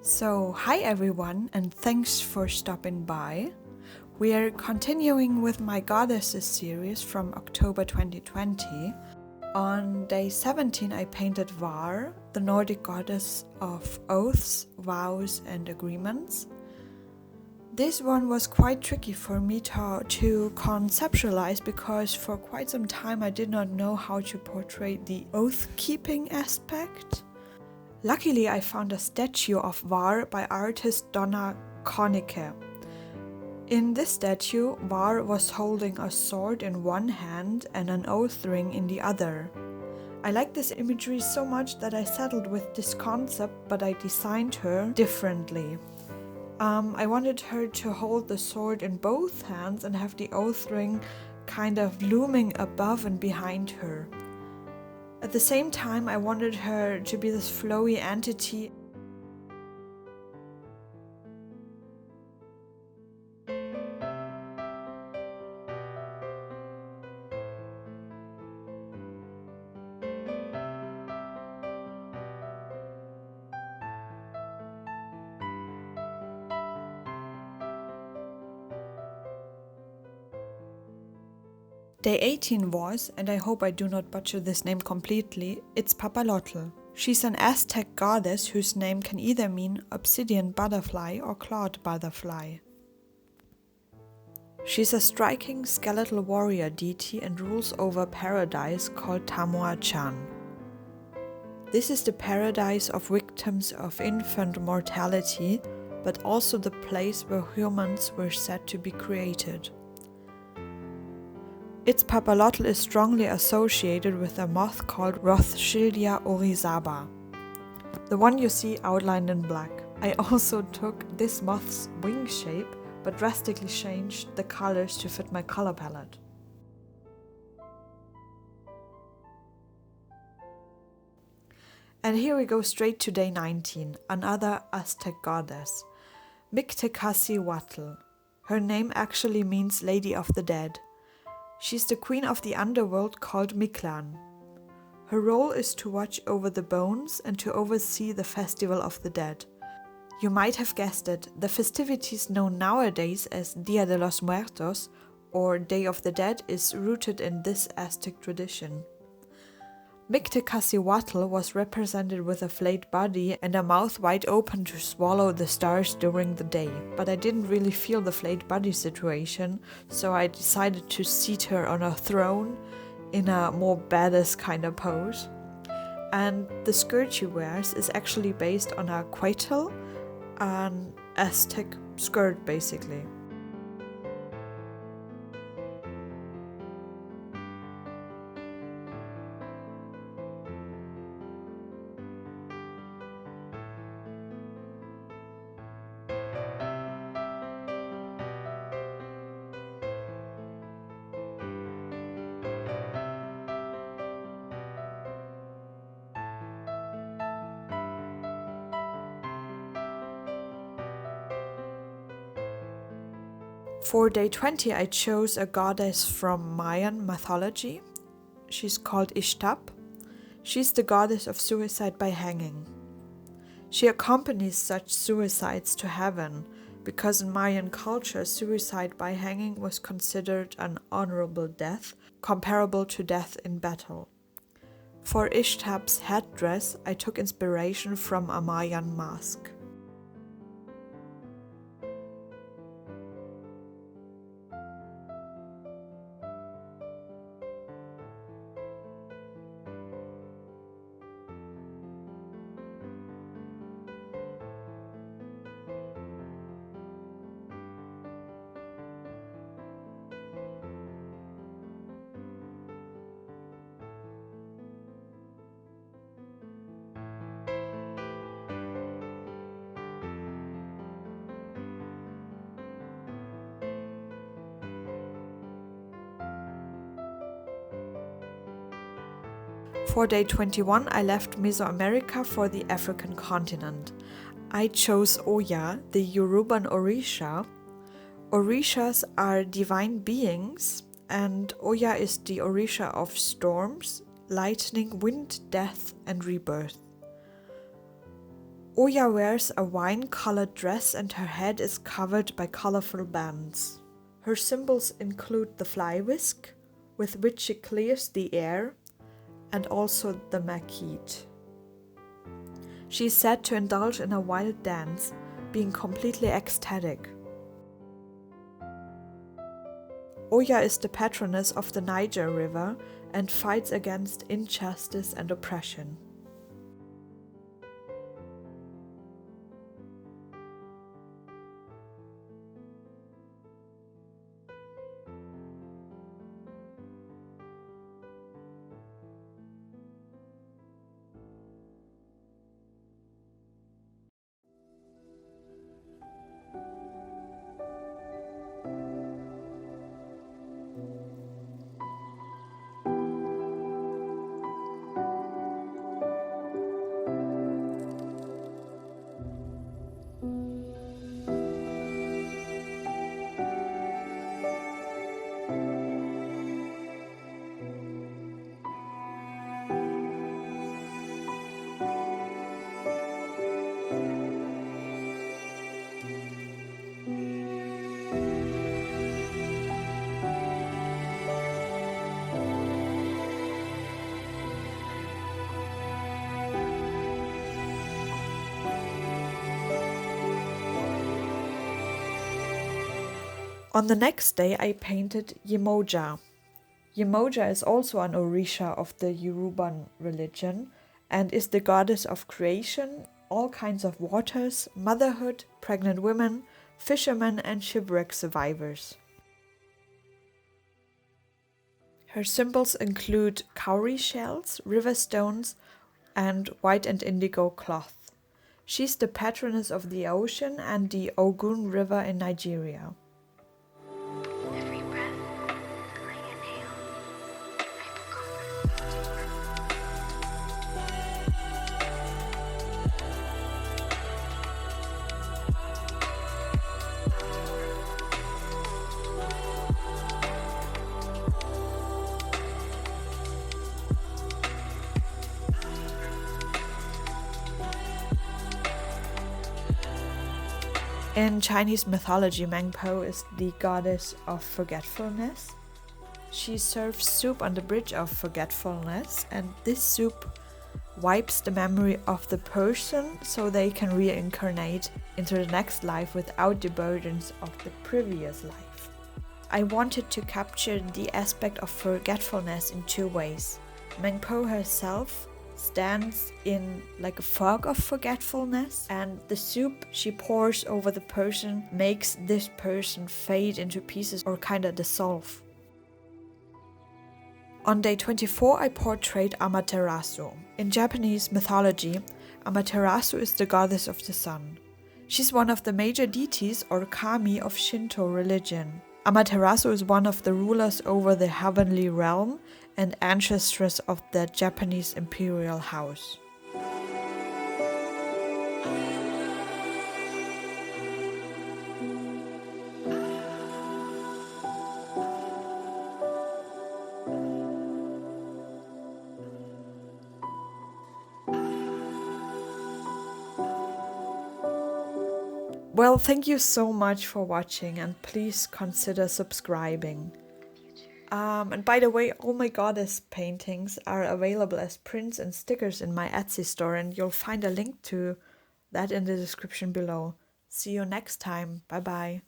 So, hi everyone, and thanks for stopping by. We are continuing with my Goddesses series from October 2020. On day 17, I painted Var, the Nordic goddess of oaths, vows, and agreements. This one was quite tricky for me to conceptualize because for quite some time I did not know how to portray the oath-keeping aspect. Luckily, I found a statue of Var by artist Donna Konicke. In this statue, Var was holding a sword in one hand and an oath ring in the other. I like this imagery so much that I settled with this concept, but I designed her differently. I wanted her to hold the sword in both hands and have the oath ring kind of looming above and behind her. At the same time, I wanted her to be this flowy entity. Day 18 was, and I hope I do not butcher this name completely, Itzpapalotl. She's an Aztec goddess whose name can either mean obsidian butterfly or clawed butterfly. She's a striking skeletal warrior deity and rules over a paradise called Tamuachan. This is the paradise of victims of infant mortality, but also the place where humans were said to be created. Itzpapalotl is strongly associated with a moth called Rothschildia oryzaba, the one you see outlined in black. I also took this moth's wing shape, but drastically changed the colors to fit my color palette. And here we go straight to day 19, another Aztec goddess, Mectecacihuatl. Her name actually means Lady of the Dead. She's the queen of the underworld called Mictlan. Her role is to watch over the bones and to oversee the festival of the dead. You might have guessed it, the festivities known nowadays as Dia de los Muertos or Day of the Dead is rooted in this Aztec tradition. Mectecacihuatl was represented with a flayed body and a mouth wide open to swallow the stars during the day, but I didn't really feel the flayed body situation, so I decided to seat her on a throne in a more badass kind of pose. And the skirt she wears is actually based on a cuetal, an Aztec skirt basically. For day 20, I chose a goddess from Mayan mythology. She's called Ixtab. She's the goddess of suicide by hanging. She accompanies such suicides to heaven, because in Mayan culture, suicide by hanging was considered an honorable death, comparable to death in battle. For Ixtab's headdress, I took inspiration from a Mayan mask. For day 21, I left Mesoamerica for the African continent. I chose Oya, the Yoruban Orisha. Orishas are divine beings, and Oya is the Orisha of storms, lightning, wind, death, and rebirth. Oya wears a wine-colored dress and her head is covered by colorful bands. Her symbols include the fly whisk, with which she clears the air, and also the maquette. She is said to indulge in a wild dance, being completely ecstatic. Oya is the patroness of the Niger River and fights against injustice and oppression. On the next day I painted Yemoja. Yemoja is also an Orisha of the Yoruban religion and is the goddess of creation, all kinds of waters, motherhood, pregnant women, fishermen and shipwreck survivors. Her symbols include cowrie shells, river stones and white and indigo cloth. She's the patroness of the ocean and the Ogun River in Nigeria. Every breath I inhale, In Chinese mythology, Meng Po is the goddess of forgetfulness. She serves soup on the bridge of forgetfulness, and this soup wipes the memory of the person so they can reincarnate into the next life without the burdens of the previous life. I wanted to capture the aspect of forgetfulness in two ways. Meng Po herself stands in like a fog of forgetfulness, and the soup she pours over the person makes this person fade into pieces or kinda dissolve. On day 24 I portrayed Amaterasu. In Japanese mythology, Amaterasu is the goddess of the sun. She's one of the major deities or kami of Shinto religion. Amaterasu is one of the rulers over the heavenly realm and ancestress of the Japanese imperial house. Well, thank you so much for watching and please consider subscribing. And by the way, all my goddess paintings are available as prints and stickers in my Etsy store, and you'll find a link to that in the description below. See you next time. Bye bye.